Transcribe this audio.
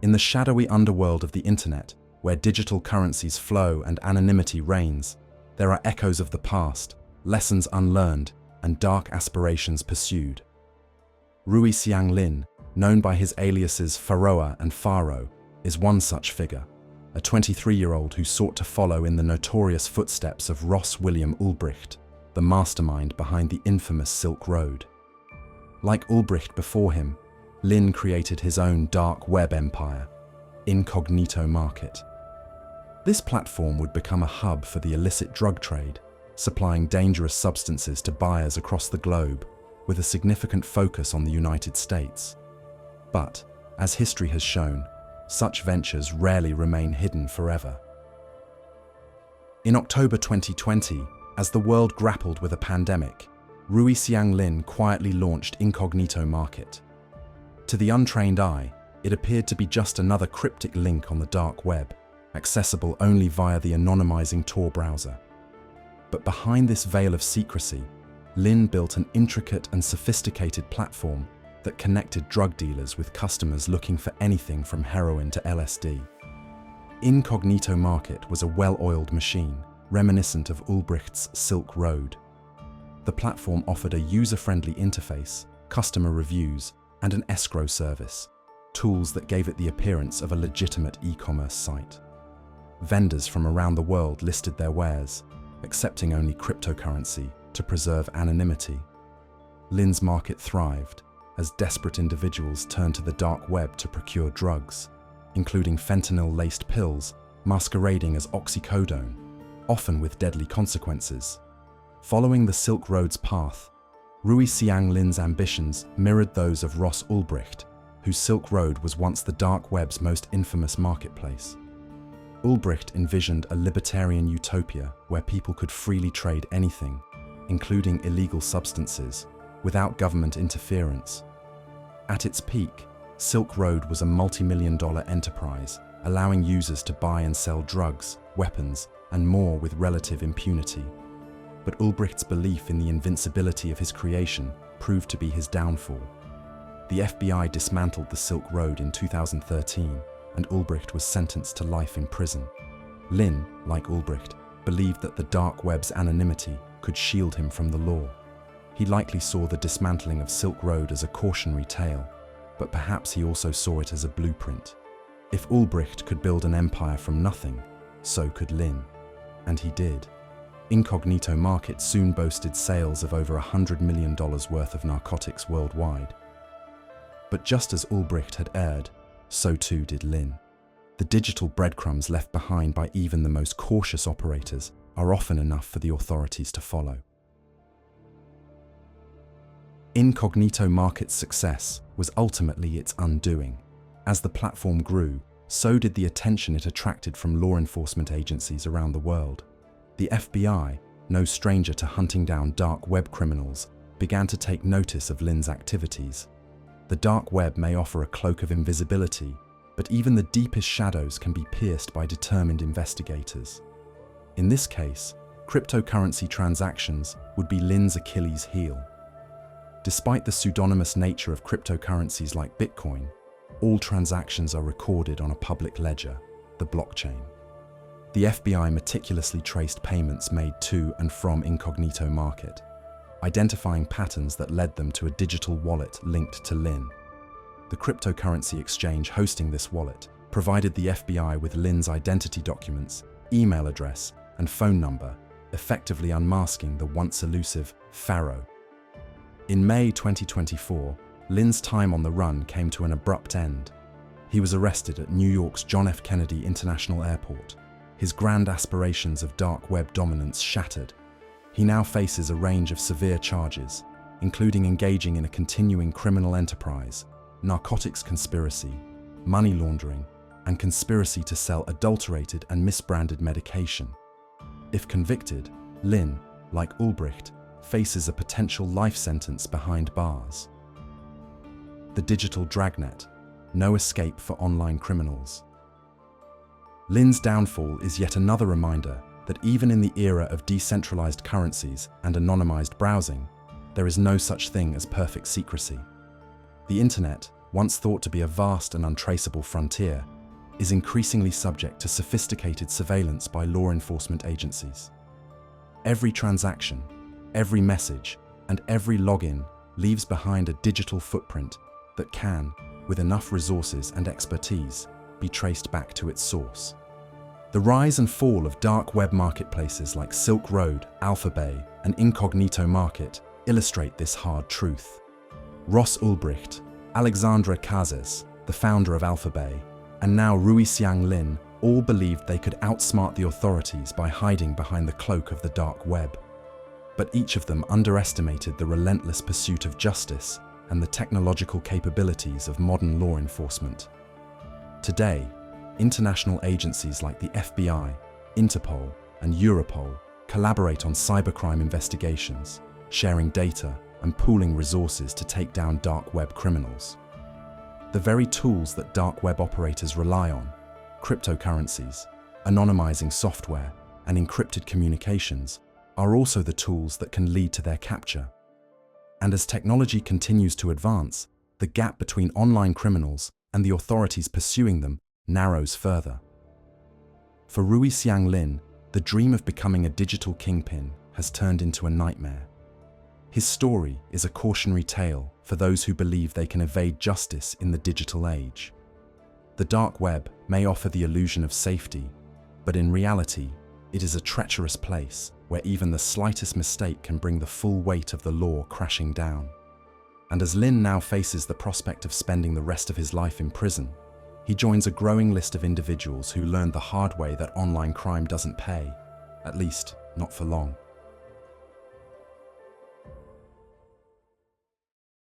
In the shadowy underworld of the internet, where digital currencies flow and anonymity reigns, there are echoes of the past, lessons unlearned, and dark aspirations pursued. Rui Shang Lin, known by his aliases Pharaoh and Pharaoh, is one such figure, a 23-year-old who sought to follow in the notorious footsteps of Ross William Ulbricht, the mastermind behind the infamous Silk Road. Like Ulbricht before him, Lin created his own dark web empire, Incognito Market. This platform would become a hub for the illicit drug trade, supplying dangerous substances to buyers across the globe, with a significant focus on the United States. But, as history has shown, such ventures rarely remain hidden forever. In October 2020, as the world grappled with a pandemic, Rui Shang Lin quietly launched Incognito Market. To the untrained eye, it appeared to be just another cryptic link on the dark web, accessible only via the anonymizing Tor browser. But behind this veil of secrecy, Lin built an intricate and sophisticated platform that connected drug dealers with customers looking for anything from heroin to LSD. Incognito Market was a well-oiled machine, reminiscent of Ulbricht's Silk Road. The platform offered a user-friendly interface, customer reviews, and an escrow service, tools that gave it the appearance of a legitimate e-commerce site. Vendors from around the world listed their wares, accepting only cryptocurrency to preserve anonymity. Lin's market thrived as desperate individuals turned to the dark web to procure drugs, including fentanyl-laced pills masquerading as oxycodone, often with deadly consequences. Following the Silk Road's path, Rui Shang Lin's ambitions mirrored those of Ross Ulbricht, whose Silk Road was once the dark web's most infamous marketplace. Ulbricht envisioned a libertarian utopia where people could freely trade anything, including illegal substances, without government interference. At its peak, Silk Road was a multi-million-dollar enterprise, allowing users to buy and sell drugs, weapons, and more with relative impunity. But Ulbricht's belief in the invincibility of his creation proved to be his downfall. The FBI dismantled the Silk Road in 2013, and Ulbricht was sentenced to life in prison. Lin, like Ulbricht, believed that the dark web's anonymity could shield him from the law. He likely saw the dismantling of Silk Road as a cautionary tale, but perhaps he also saw it as a blueprint. If Ulbricht could build an empire from nothing, so could Lin. And he did. Incognito Market soon boasted sales of over $100 million worth of narcotics worldwide. But just as Ulbricht had erred, so too did Lin. The digital breadcrumbs left behind by even the most cautious operators are often enough for the authorities to follow. Incognito Market's success was ultimately its undoing. As the platform grew, so did the attention it attracted from law enforcement agencies around the world. The FBI, no stranger to hunting down dark web criminals, began to take notice of Lin's activities. The dark web may offer a cloak of invisibility, but even the deepest shadows can be pierced by determined investigators. In this case, cryptocurrency transactions would be Lin's Achilles heel. Despite the pseudonymous nature of cryptocurrencies like Bitcoin, all transactions are recorded on a public ledger, the blockchain. The FBI meticulously traced payments made to and from Incognito Market, identifying patterns that led them to a digital wallet linked to Lin. The cryptocurrency exchange hosting this wallet provided the FBI with Lin's identity documents, email address, and phone number, effectively unmasking the once elusive Pharaoh. In May 2024, Lin's time on the run came to an abrupt end. He was arrested at New York's John F. Kennedy International Airport. His grand aspirations of dark web dominance shattered. He now faces a range of severe charges, including engaging in a continuing criminal enterprise, narcotics conspiracy, money laundering, and conspiracy to sell adulterated and misbranded medication. If convicted, Lin, like Ulbricht, faces a potential life sentence behind bars. The digital dragnet, no escape for online criminals. Lin's downfall is yet another reminder that even in the era of decentralized currencies and anonymized browsing, there is no such thing as perfect secrecy. The internet, once thought to be a vast and untraceable frontier, is increasingly subject to sophisticated surveillance by law enforcement agencies. Every transaction, every message, and every login leaves behind a digital footprint that can, with enough resources and expertise, be traced back to its source. The rise and fall of dark web marketplaces like Silk Road, Alphabay, and Incognito Market illustrate this hard truth. Ross Ulbricht, Alexandra Casas, the founder of Alphabay, and now Rui Shang Lin all believed they could outsmart the authorities by hiding behind the cloak of the dark web. But each of them underestimated the relentless pursuit of justice and the technological capabilities of modern law enforcement. Today, international agencies like the FBI, Interpol, and Europol collaborate on cybercrime investigations, sharing data and pooling resources to take down dark web criminals. The very tools that dark web operators rely on, cryptocurrencies, anonymizing software, and encrypted communications, are also the tools that can lead to their capture. And as technology continues to advance, the gap between online criminals and the authorities pursuing them narrows further. For Rui Shang Lin, the dream of becoming a digital kingpin has turned into a nightmare. His story is a cautionary tale for those who believe they can evade justice in the digital age. The dark web may offer the illusion of safety, but in reality, it is a treacherous place where even the slightest mistake can bring the full weight of the law crashing down. And as Lin now faces the prospect of spending the rest of his life in prison, he joins a growing list of individuals who learned the hard way that online crime doesn't pay, at least not for long.